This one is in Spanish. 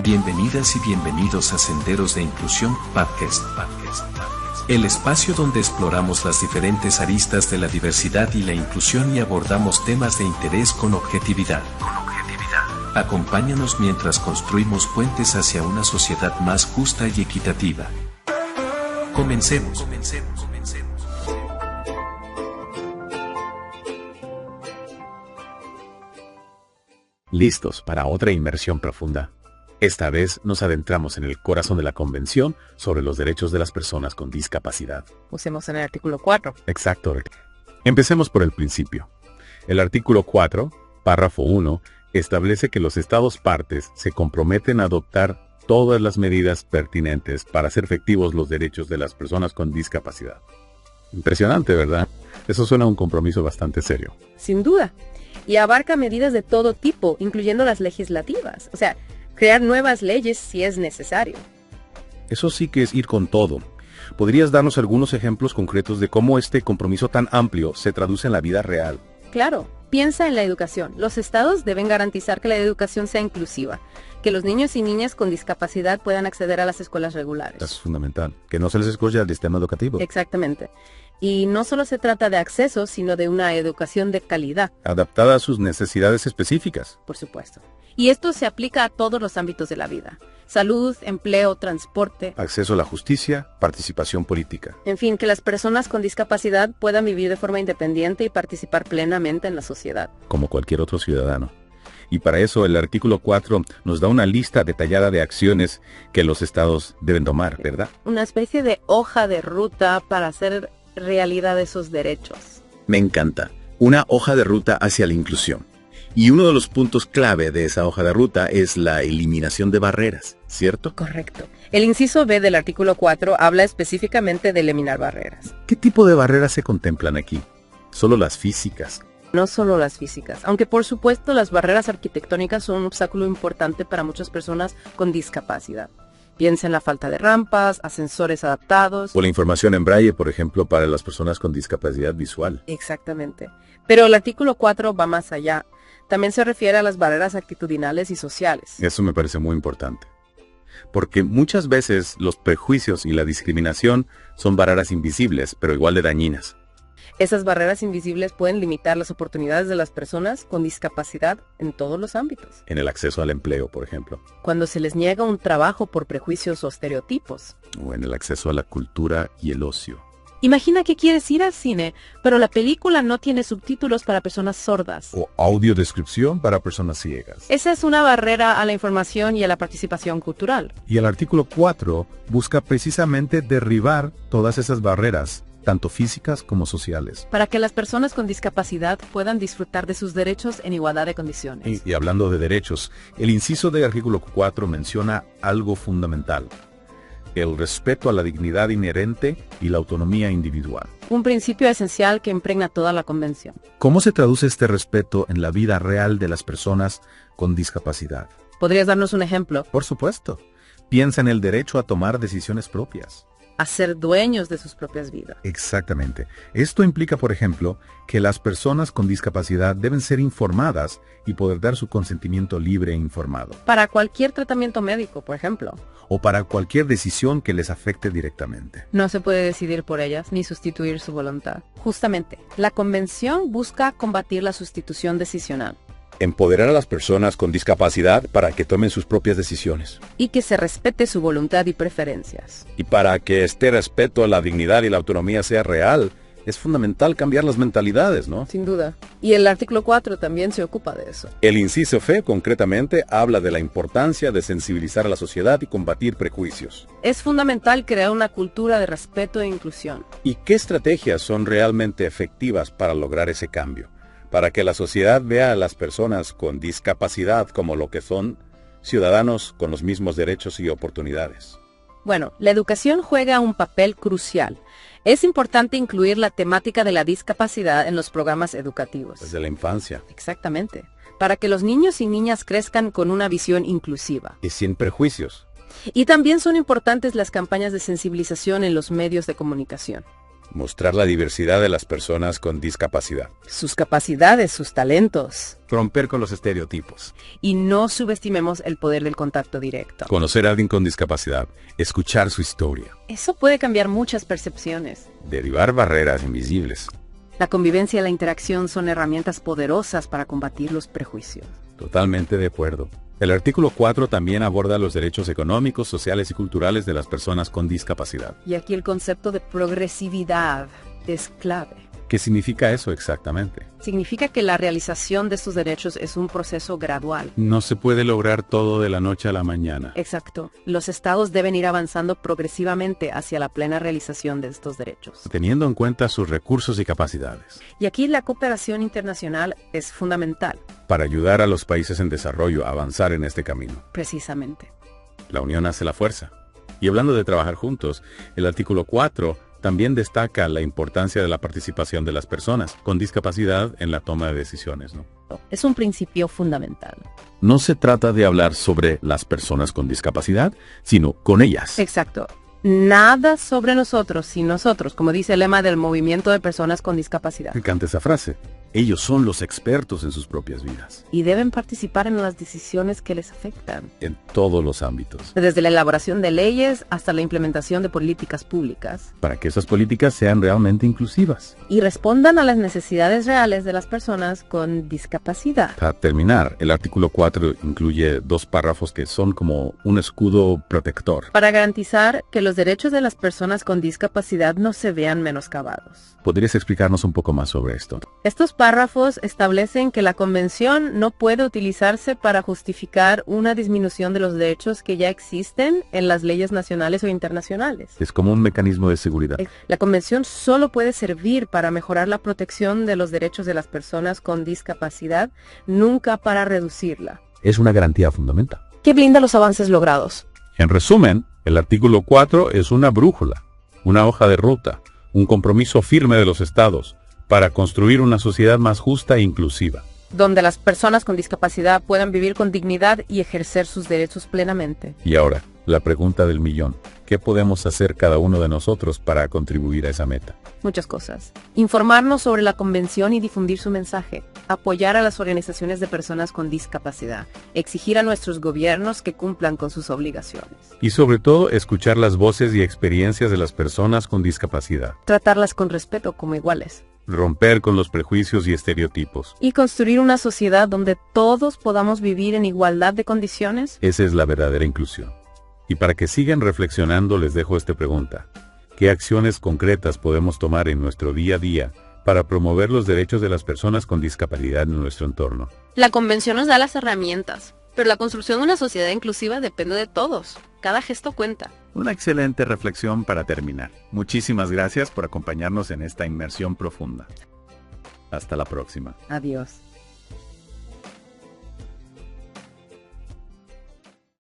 Bienvenidas y bienvenidos a Senderos de Inclusión Podcast. El espacio donde exploramos las diferentes aristas de la diversidad y la inclusión y abordamos temas de interés con objetividad. Acompáñanos mientras construimos puentes hacia una sociedad más justa y equitativa. Comencemos. Listos para otra inmersión profunda. Esta vez nos adentramos en el corazón de la Convención sobre los derechos de las personas con discapacidad. Usemos en el artículo 4. Exacto. Empecemos por el principio. El artículo 4, párrafo 1, establece que los Estados partes se comprometen a adoptar todas las medidas pertinentes para hacer efectivos los derechos de las personas con discapacidad. Impresionante, ¿verdad? Eso suena a un compromiso bastante serio. Sin duda. Y abarca medidas de todo tipo, incluyendo las legislativas. O sea, crear nuevas leyes si es necesario. Eso sí que es ir con todo. ¿Podrías darnos algunos ejemplos concretos de cómo este compromiso tan amplio se traduce en la vida real? Claro, piensa en la educación. Los estados deben garantizar que la educación sea inclusiva, que los niños y niñas con discapacidad puedan acceder a las escuelas regulares. Eso es fundamental, que no se les excluya del sistema educativo. Exactamente. Y no solo se trata de acceso, sino de una educación de calidad. Adaptada a sus necesidades específicas. Por supuesto. Y esto se aplica a todos los ámbitos de la vida. Salud, empleo, transporte. Acceso a la justicia, participación política. En fin, que las personas con discapacidad puedan vivir de forma independiente y participar plenamente en la sociedad. Como cualquier otro ciudadano. Y para eso el artículo 4 nos da una lista detallada de acciones que los estados deben tomar, ¿verdad? Una especie de hoja de ruta para hacer realidad esos derechos. Me encanta. Una hoja de ruta hacia la inclusión. Y uno de los puntos clave de esa hoja de ruta es la eliminación de barreras, ¿cierto? Correcto. El inciso B del artículo 4 habla específicamente de eliminar barreras. ¿Qué tipo de barreras se contemplan aquí? ¿Solo las físicas? No solo las físicas, aunque por supuesto las barreras arquitectónicas son un obstáculo importante para muchas personas con discapacidad. Piensa en la falta de rampas, ascensores adaptados. O la información en braille, por ejemplo, para las personas con discapacidad visual. Exactamente. Pero el artículo 4 va más allá. También se refiere a las barreras actitudinales y sociales. Eso me parece muy importante. Porque muchas veces los prejuicios y la discriminación son barreras invisibles, pero igual de dañinas. Esas barreras invisibles pueden limitar las oportunidades de las personas con discapacidad en todos los ámbitos. En el acceso al empleo, por ejemplo. Cuando se les niega un trabajo por prejuicios o estereotipos. O en el acceso a la cultura y el ocio. Imagina que quieres ir al cine, pero la película no tiene subtítulos para personas sordas. O audiodescripción para personas ciegas. Esa es una barrera a la información y a la participación cultural. Y el artículo 4 busca precisamente derribar todas esas barreras, tanto físicas como sociales. Para que las personas con discapacidad puedan disfrutar de sus derechos en igualdad de condiciones. Y hablando de derechos, el inciso del artículo 4 menciona algo fundamental: el respeto a la dignidad inherente y la autonomía individual. Un principio esencial que impregna toda la Convención. ¿Cómo se traduce este respeto en la vida real de las personas con discapacidad? ¿Podrías darnos un ejemplo? Por supuesto. Piensa en el derecho a tomar decisiones propias. A ser dueños de sus propias vidas. Exactamente. Esto implica, por ejemplo, que las personas con discapacidad deben ser informadas y poder dar su consentimiento libre e informado. Para cualquier tratamiento médico, por ejemplo. O para cualquier decisión que les afecte directamente. No se puede decidir por ellas ni sustituir su voluntad. Justamente, la Convención busca combatir la sustitución decisional. Empoderar a las personas con discapacidad para que tomen sus propias decisiones. Y que se respete su voluntad y preferencias. Y para que este respeto a la dignidad y la autonomía sea real, es fundamental cambiar las mentalidades, ¿no? Sin duda. Y el artículo 4 también se ocupa de eso. El inciso F, concretamente, habla de la importancia de sensibilizar a la sociedad y combatir prejuicios. Es fundamental crear una cultura de respeto e inclusión. ¿Y qué estrategias son realmente efectivas para lograr ese cambio? Para que la sociedad vea a las personas con discapacidad como lo que son, ciudadanos con los mismos derechos y oportunidades. Bueno, la educación juega un papel crucial. Es importante incluir la temática de la discapacidad en los programas educativos. Desde la infancia. Exactamente. Para que los niños y niñas crezcan con una visión inclusiva. Y sin prejuicios. Y también son importantes las campañas de sensibilización en los medios de comunicación. Mostrar la diversidad de las personas con discapacidad. Sus capacidades, sus talentos. Romper con los estereotipos. Y no subestimemos el poder del contacto directo. Conocer a alguien con discapacidad. Escuchar su historia. Eso puede cambiar muchas percepciones. Derribar barreras invisibles. La convivencia y la interacción son herramientas poderosas para combatir los prejuicios. Totalmente de acuerdo. El artículo 4 también aborda los derechos económicos, sociales y culturales de las personas con discapacidad. Y aquí el concepto de progresividad es clave. ¿Qué significa eso exactamente? Significa que la realización de estos derechos es un proceso gradual. No se puede lograr todo de la noche a la mañana. Exacto. Los estados deben ir avanzando progresivamente hacia la plena realización de estos derechos. Teniendo en cuenta sus recursos y capacidades. Y aquí la cooperación internacional es fundamental. Para ayudar a los países en desarrollo a avanzar en este camino. Precisamente. La unión hace la fuerza. Y hablando de trabajar juntos, el artículo 4 también destaca la importancia de la participación de las personas con discapacidad en la toma de decisiones, ¿no? Es un principio fundamental. No se trata de hablar sobre las personas con discapacidad, sino con ellas. Exacto. Nada sobre nosotros sin nosotros, como dice el lema del movimiento de personas con discapacidad. Me encanta esa frase. Ellos son los expertos en sus propias vidas. Y deben participar en las decisiones que les afectan. En todos los ámbitos. Desde la elaboración de leyes hasta la implementación de políticas públicas. Para que esas políticas sean realmente inclusivas. Y respondan a las necesidades reales de las personas con discapacidad. Para terminar, el artículo 4 incluye 2 párrafos que son como un escudo protector. Para garantizar que los derechos de las personas con discapacidad no se vean menoscabados. ¿Podrías explicarnos un poco más sobre esto? Estos párrafos establecen que la Convención no puede utilizarse para justificar una disminución de los derechos que ya existen en las leyes nacionales o internacionales. Es como un mecanismo de seguridad. La Convención solo puede servir para mejorar la protección de los derechos de las personas con discapacidad, nunca para reducirla. Es una garantía fundamental. ¿Qué blinda los avances logrados? En resumen, el artículo 4 es una brújula, una hoja de ruta, un compromiso firme de los estados para construir una sociedad más justa e inclusiva. Donde las personas con discapacidad puedan vivir con dignidad y ejercer sus derechos plenamente. Y ahora, la pregunta del millón. ¿Qué podemos hacer cada uno de nosotros para contribuir a esa meta? Muchas cosas. Informarnos sobre la convención y difundir su mensaje. Apoyar a las organizaciones de personas con discapacidad. Exigir a nuestros gobiernos que cumplan con sus obligaciones. Y sobre todo, escuchar las voces y experiencias de las personas con discapacidad. Tratarlas con respeto como iguales. Romper con los prejuicios y estereotipos. Y construir una sociedad donde todos podamos vivir en igualdad de condiciones. Esa es la verdadera inclusión. Y para que sigan reflexionando, les dejo esta pregunta. ¿Qué acciones concretas podemos tomar en nuestro día a día para promover los derechos de las personas con discapacidad en nuestro entorno? La Convención nos da las herramientas, pero la construcción de una sociedad inclusiva depende de todos. Cada gesto cuenta. Una excelente reflexión para terminar. Muchísimas gracias por acompañarnos en esta inmersión profunda. Hasta la próxima. Adiós.